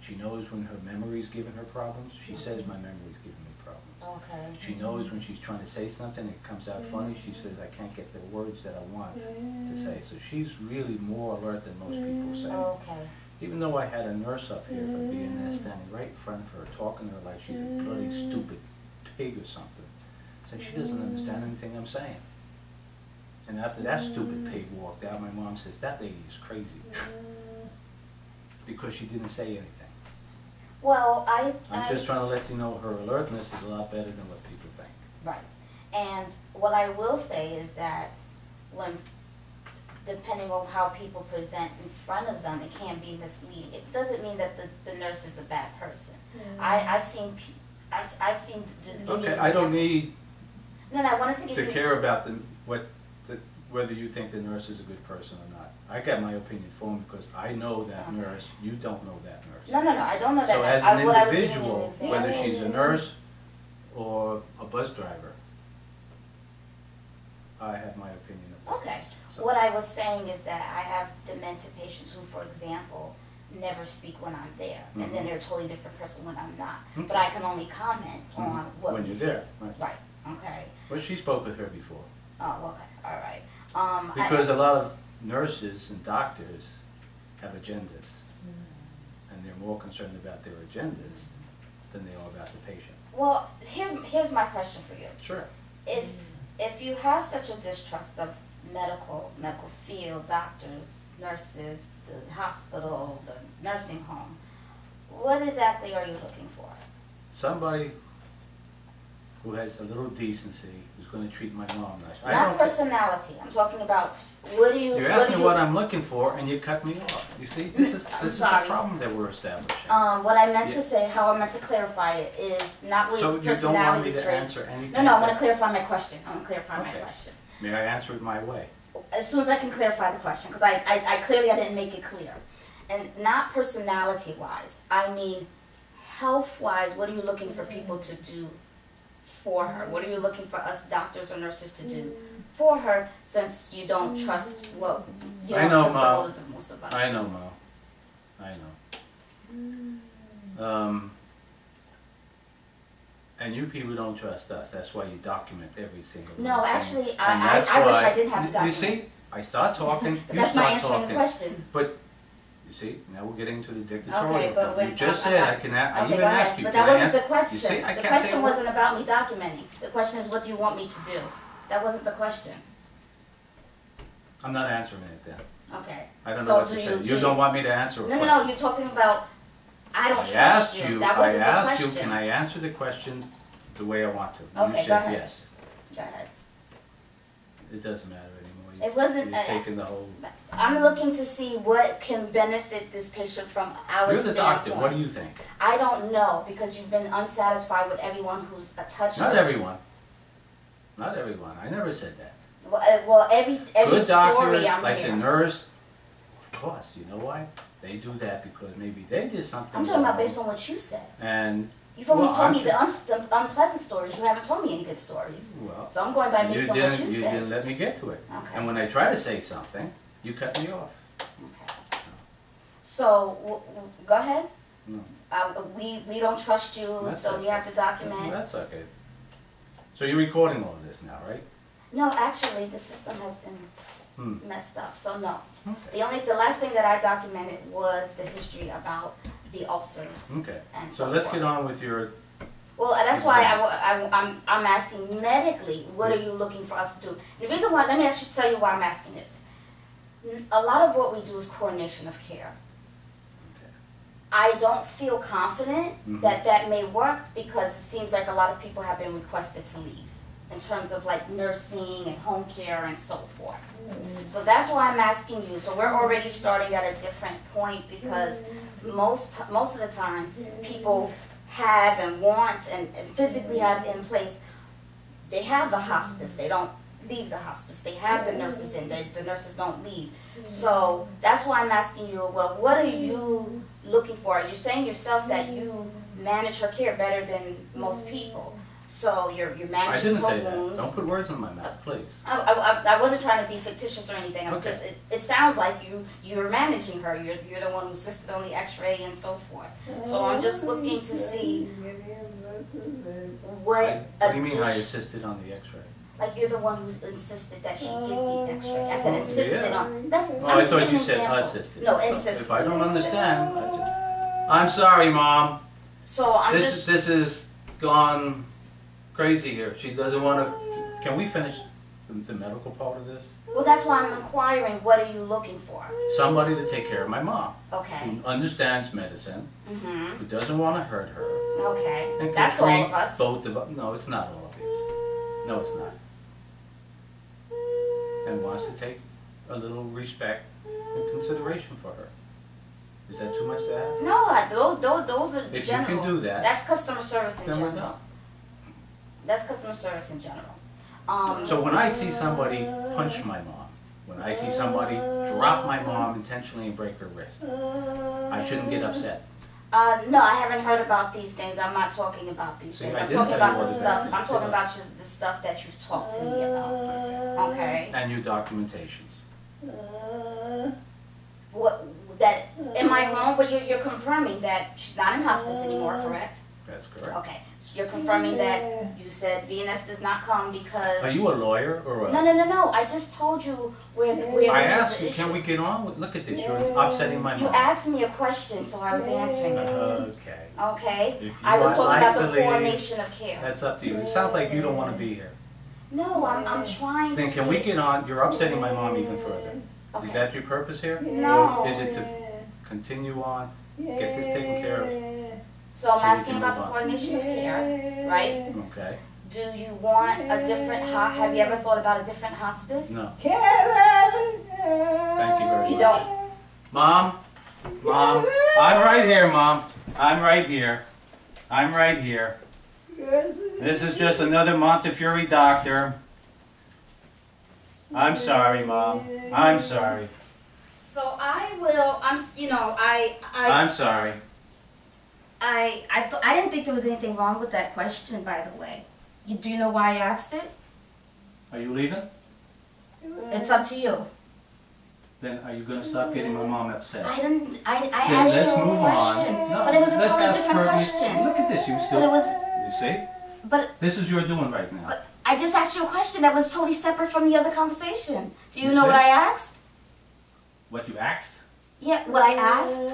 She knows when her memory's giving her problems. She says my memory's giving me problems. Okay. She knows when she's trying to say something, it comes out funny. She says I can't get the words that I want to say. So she's really more alert than most people say. Okay. Even though I had a nurse up here for being there, standing right in front of her, talking to her like she's a bloody stupid pig or something, saying she doesn't understand anything I'm saying. And after that stupid pig walked out, my mom says, that lady is crazy. Because she didn't say anything. Well, I'm just trying to let you know her alertness is a lot better than what people think. Right. And what I will say is that when, depending on how people present in front of them, it can be misleading. It doesn't mean that the nurse is a bad person. I've seen just give you Okay, an I don't example. need No, I wanted to give to you. care about whether you think the nurse is a good person or not. I got my opinion formed because I know that nurse, you don't know that nurse. No, I don't know that. So as an what I was giving you individual, example. whether she's a nurse or a bus driver, I have my opinion of Okay. So- What I was saying is that I have dementia patients who, for example, never speak when I'm there, and then they're a totally different person when I'm not. Okay. But I can only comment on what when we you're see. there. Right. Right. Okay. Well, she spoke with her before. Oh, okay. All right. Because a lot of nurses and doctors have agendas. And they're more concerned about their agendas than they are about the patient. Well, here's my question for you. Sure. If you have such a distrust of medical field, doctors, nurses, the hospital, the nursing home, what exactly are you looking for? Somebody who has a little decency, who's going to treat my mom nice. Not personality. I'm talking about what do you. You asked me what I'm looking for, and you cut me off. You see, this is the sorry. problem that we're establishing. What I meant to say, how I meant to clarify it, is not really So you don't want personality me to traits. answer anything? No, I want to clarify my question. I want to clarify my Okay. question. May I answer it my way? As soon as I can clarify the question, because I clearly didn't make it clear. And not personality-wise, I mean health-wise, what are you looking for people to do for her? What are you looking for us doctors or nurses to do for her, since you don't trust you I don't know, trust the Ma. motives of most of us? I know, Mo. I know. And you people don't trust us. That's why you document every single No, little thing. actually, And I that's wish why- I didn't have to document. You see, I start talking, But you that's not start answering talking. the question. But, you see, now we're getting to the dictatorial Okay, but thing. when You just I'm said, not- I Okay, even go ahead. asked you. But can that I wasn't the an- question. You see, I The can't say question a word. wasn't about me documenting. The question is, what do you want me to do? That wasn't the question. I'm not answering it then. Okay. I don't know So what to do say. do You don't want me to answer a No, question. no, you're talking about, I don't I trust asked you. you, That I wasn't the asked question. you, can I answer the question the way I want to? Okay, You go said ahead. yes. Go ahead. It doesn't matter anymore. It wasn't, You're taking the whole. I'm looking to see what can benefit this patient from our You're the doctor. standpoint. What do you think? I don't know, because you've been unsatisfied with everyone who's touched Not her. everyone. Not everyone. I never said that. Well, every Good story doctors, I'm like the hearing. nurse, of course. You know why? They do that because maybe they did something I'm talking about wrong, based on what you said. And You've only Well, told I'm- me the unpleasant stories. You haven't told me any good stories. well, So I'm going by based on what you you said. didn't let me get to it. Okay. And when I try to say something, you cut me off. Okay. So, go ahead. No, We don't trust you, That's so okay. you have to document. that's okay. So you're recording all of this now, right? No, actually, the system has been Hmm. messed up, so no. Okay. The last thing that I documented was the history about the ulcers. Okay. And So so let's forth. get on with your. Well, that's why I'm asking medically, what are you looking for us to do? And the reason why, let me actually tell you why I'm asking this. A lot of what we do is coordination of care. Okay. I don't feel confident Mhm. that that may work, because it seems like a lot of people have been requested to leave. in terms of like nursing and home care and so forth. So that's why I'm asking you. So we're already starting at a different point because most of the time people have and want and physically have in place, they have the hospice, they don't leave the hospice, they have the nurses in, the nurses don't leave. So that's why I'm asking you, well, what are you looking for? You're saying yourself that you manage her care better than most people. So you're managing her wounds. I didn't say that. Don't put words in my mouth, please. I wasn't trying to be fictitious or anything. I'm just, it sounds like you're managing her. You're the one who assisted on the x-ray and so forth. So I'm just looking to see what do you mean I assisted on the x-ray? Like you're the one who insisted that she get the x-ray. I said insisted on. That's, oh, I thought you said assisted. No, so insisted. if I don't understand, I'm sorry, Mom. So I'm this has gone crazy here. She doesn't want to. Can we finish the medical part of this? Well, that's why I'm inquiring. What are you looking for? Somebody to take care of my mom. Okay. Who understands medicine. Mm-hmm. Who doesn't want to hurt her. Okay. And That's all of us. Both of us. No, it's not all of us. No, it's not. And wants to take a little respect and consideration for her. Is that too much to ask? No, those are if general. You can do that. That's customer service in then general. We're done. That's customer service in general. So when I see somebody punch my mom, when I see somebody drop my mom intentionally and break her wrist, I shouldn't get upset. No, I haven't heard about these things. I'm not talking about these things. I'm talking about the stuff. I'm talking about the stuff that you've talked to me about. Okay. And your documentations. What? That? Am I wrong? But you're confirming that she's not in hospice anymore, correct? That's correct. Okay. You're confirming that you said VNS does not come because... Are you a lawyer or a... No. I just told you where I asked you, can we get on with... Look at this, you're upsetting my mom. You asked me a question, so I was answering it. Okay. Okay? I was talking about the coordination of care. That's up to you. It sounds like you don't want to be here. No, I'm trying to... Then can we get on? You're upsetting my mom even further. Okay. Is that your purpose here? No. Or is it to continue on, get this taken care of? So I'm asking about the coordination of care, right? Okay. Do you want a different, have you ever thought about a different hospice? No. Thank Thank you very much. You don't? Mom, I'm right here, Mom. I'm right here. I'm right here. This is just another Montefiore doctor. I'm sorry, Mom. I'm sorry. So I will, I'm sorry. I didn't think there was anything wrong with that question, by the way. Do you know why I asked it? Are you leaving? It's up to you. Then are you going to stop getting my mom upset? I asked you a question. No, but it was a totally different question. Look at this, you still... But it was... You see? But... This is your doing right now. But I just asked you a question that was totally separate from the other conversation. Do you know what I asked? What you asked? Yeah, what I asked?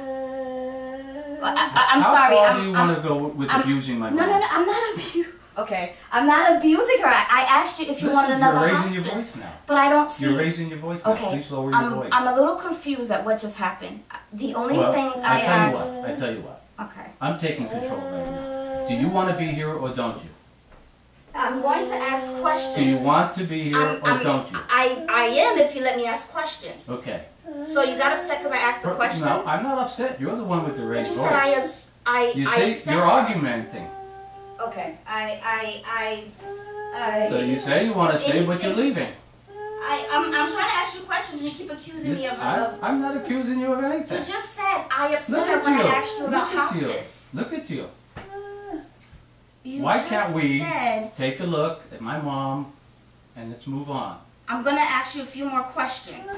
I'm sorry. How far do you want to go with abusing my mom? No, I'm not abusing. Okay, I'm not abusing her. I asked you if you wanted another hospice. You're raising your voice now. But I don't see. You're raising your voice now. Okay. Please lower your voice. I'm a little confused at what just happened. The only thing I asked. I tell you what. Okay. I'm taking control right now. Do you want to be here or don't you? I'm going to ask questions. Do you want to be here or don't you? I am if you let me ask questions. Okay. So you got upset because I asked a question? No, I'm not upset. You're the one with the raised voice. But you said You see, you're argumenting. Okay. So you say you want to stay, but you're leaving. I'm trying to ask you questions and you keep accusing me of... I'm not accusing you of anything. You just said I upset her when I asked you about hospice. Look at you. Why can't we take a look at my mom and let's move on? I'm going to ask you a few more questions.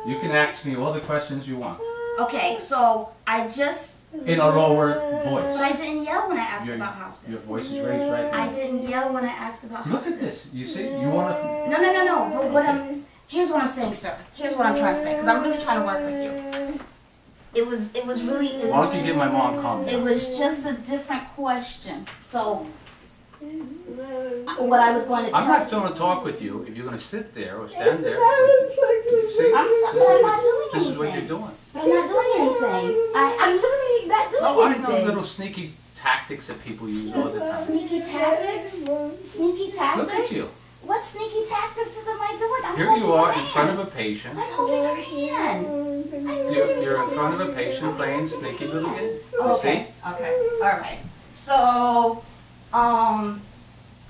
You can ask me all the questions you want. Okay, so I just... In a lower voice. But I didn't yell when I asked about hospice. Your voice is raised right now. I didn't yell when I asked about hospice. Look at this. You see? You want to... No. But what here's what I'm saying, sir. Here's what I'm trying to say, because I'm really trying to work with you. It was really... Why don't you get my mom calm down? It was just a different question. So... What I was going to tell I'm not going to talk with you if you're going to sit there or stand there. See? I'm not doing anything. This is what you're doing. But I'm not doing anything. I'm literally not doing anything. I know little sneaky tactics that people use all the time. Sneaky tactics? Sneaky tactics? Look at you. What sneaky tactics am I doing? I'm Here holding you are your in front of hand. a patient. I'm holding your hand. You're in front of a patient playing sneaky little game. You see? Okay, all right. So,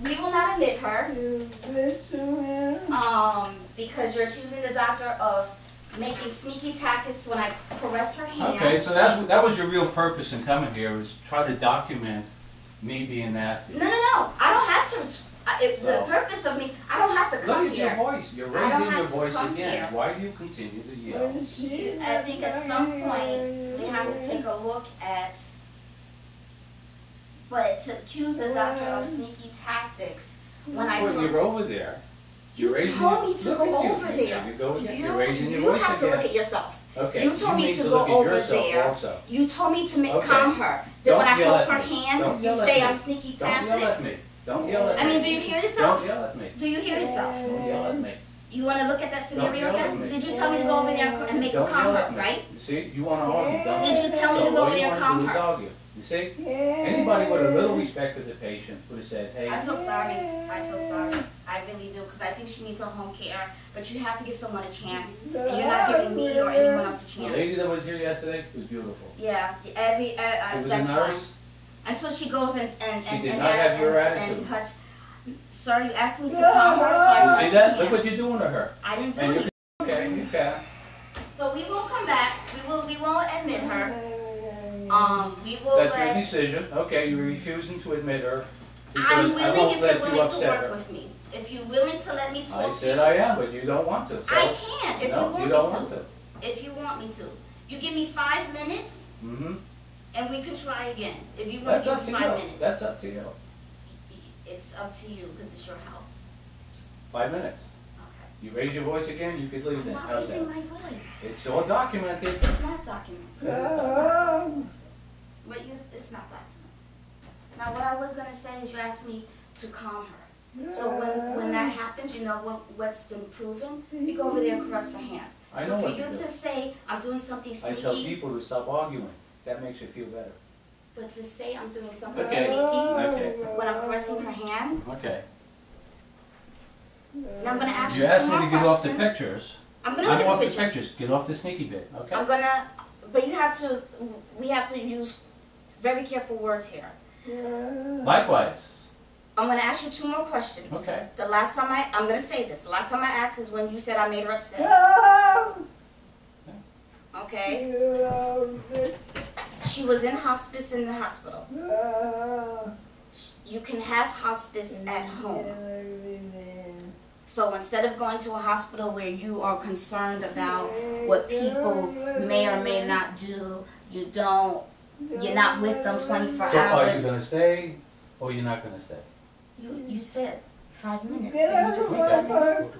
we will not admit her, because you're accusing the doctor of making sneaky tactics when I caress her hand. Okay, so that was your real purpose in coming here, was try to document me being nasty. No, I don't have to. The purpose of me, I don't have to come Look at your here. voice. You're I don't raising your have to voice come again. here. Why do you continue to yell? I think at some point we have to take a look at, but to accuse the doctor of sneaky tactics when I Well, you're over there. you told me to Look go at you. over there. You go again. You're raising your You voice have to again. look at yourself. Okay. You told me need to look go at over yourself there. Also. You told me to Okay. calm her. Then Don't when I yell hold at her me. hand, Don't you yell at say me. I'm sneaky Don't yell at tactics. me. Don't yell at me. I mean, do you hear yourself? Don't yell at me. Do you hear yourself? Don't yell at me. You want to look at that scenario yell at again? me. Did you tell me to go over there and make her Don't calm yell her, at me. right? You see, you want to argue, don't Did you tell me to So go all over you there and want to calm do is her? argue. You see? Anybody with a little respect for the patient would have said, hey, I feel sorry. I feel sorry. I really do, because I think she needs a home care. But you have to give someone a chance, and you're not giving me or anyone else a the lady chance. that was here yesterday was beautiful. Yeah, It was that's a fine. nurse. Until she goes and She did not have your attitude. touch. Sir, you asked me to calm her, so I You pressed see the that? hand. Look what you're doing to her. I didn't do And you anything. okay, you can. So we will come back. We won't admit her. We will That's your let. decision. Okay, you're refusing to admit her. I'm because I willing won't if let you're you willing to upset work her. with me. If you're willing to let me I talk to said you, I am, but you don't want to. So I can if no, you want you don't me want to. to. If you want me to. You give me 5 minutes Mm-hmm. and we can try again. If you want That's to up give to me you. 5 minutes. That's up to you. It's up to you because it's your house. 5 minutes. Okay. You raise your voice again, you could leave I'm then. not How's raising that? my voice. It's all documented. It's not documented. It's not documented. It's not documented. Now what I was gonna say is you asked me to calm her. So when that happens, you know what's been proven. You go over there and caress her hands. I So know for what you you do. to say I'm doing something I tell sneaky, people to stop arguing. That makes you feel better. but to say I'm doing something Okay. sneaky Okay. when I'm caressing her hand, Okay. now I'm gonna ask You you asked two me more to get off the questions. pictures. I'm gonna I'm look off at the the pictures. pictures. Get off the sneaky bit, okay? I'm gonna, but we have to use very careful words here. Likewise. I'm gonna ask you 2 more questions. Okay. The last time I'm gonna say this. The last time I asked is when you said I made her upset. Okay. She was in hospice in the hospital. You can have hospice at home. So instead of going to a hospital where you are concerned about what people may or may not do, you're not with them 24 So are you hours. going to stay or you're not going to stay? You said 5 minutes. Did you just say 5 minutes?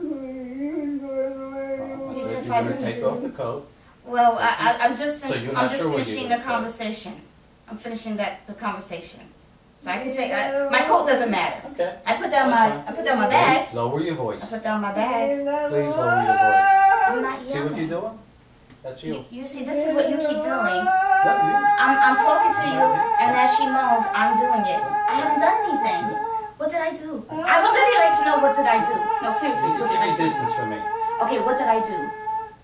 You said 5 You're going to minutes. take off the coat. Well, I'm just So you're I'm not just sure what finishing you're the gonna conversation. I'm finishing the conversation. So I can take my coat doesn't matter. Okay. I put down my bag. Lower your voice. I put down my bag. Please lower your voice. I'm not See what you're yelling. doing? That's you. You see, this is what you keep doing. That you. I'm talking to you, and as she moans, I'm doing it. I haven't done anything. What did I do? I would really like to know what did I do. No, seriously, what did Keep I your do? distance from me. Okay, what did I do?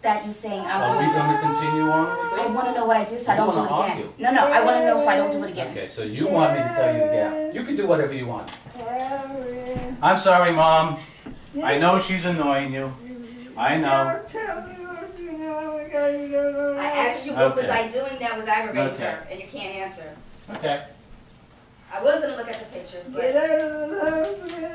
That you're saying I'm Are we doing going this. to continue on with I this? want to know what I do so I You don't do it wanna again. argue. No, I want to know so I don't do it again. Okay, so you want me to tell you again. You can do whatever you want. I'm sorry, Mom. I know she's annoying you. I know. I asked you what was Okay. I doing that was aggravating Okay. her, and you can't answer. Okay. I was going to look at the pictures, but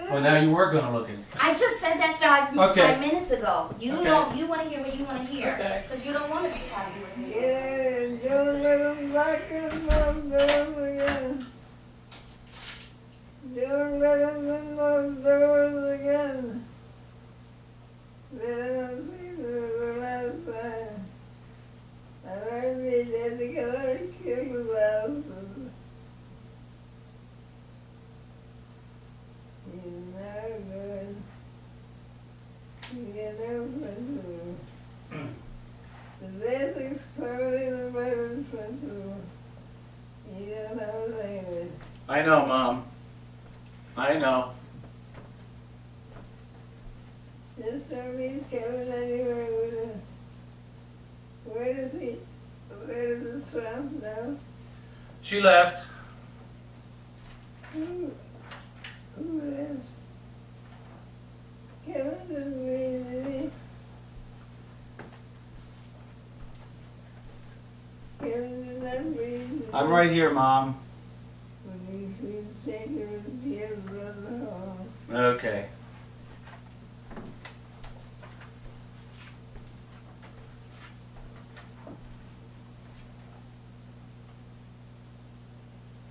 Well, now you were going to look at it. I just said that 5 Okay. minutes ago. You Okay. don't. You want to hear what you want to hear, Okay. because you don't want to be happy with me. Don't let them back in those doors again. Don't let them in those doors again. Let them see the last time. I might be dead to get our kids out. He's not good. You get everything. The basics covered in the present principle. You I know, Mom. I know. Just tell me Kevin anyway. Where does he? Where does the swamp now? She left. Who is? Kevin didn't mean any. Kevin did not mean. I'm right here, Mom. When you should take him and get him from the home. Okay.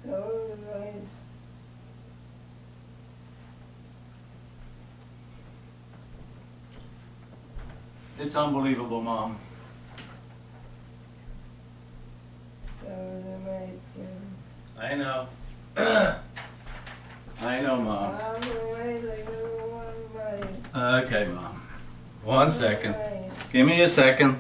So right. It's unbelievable, Mom. So right. I know. I know, Mom. On the way, they go one way. Okay, Mom. 1 second. One way. Give me a second.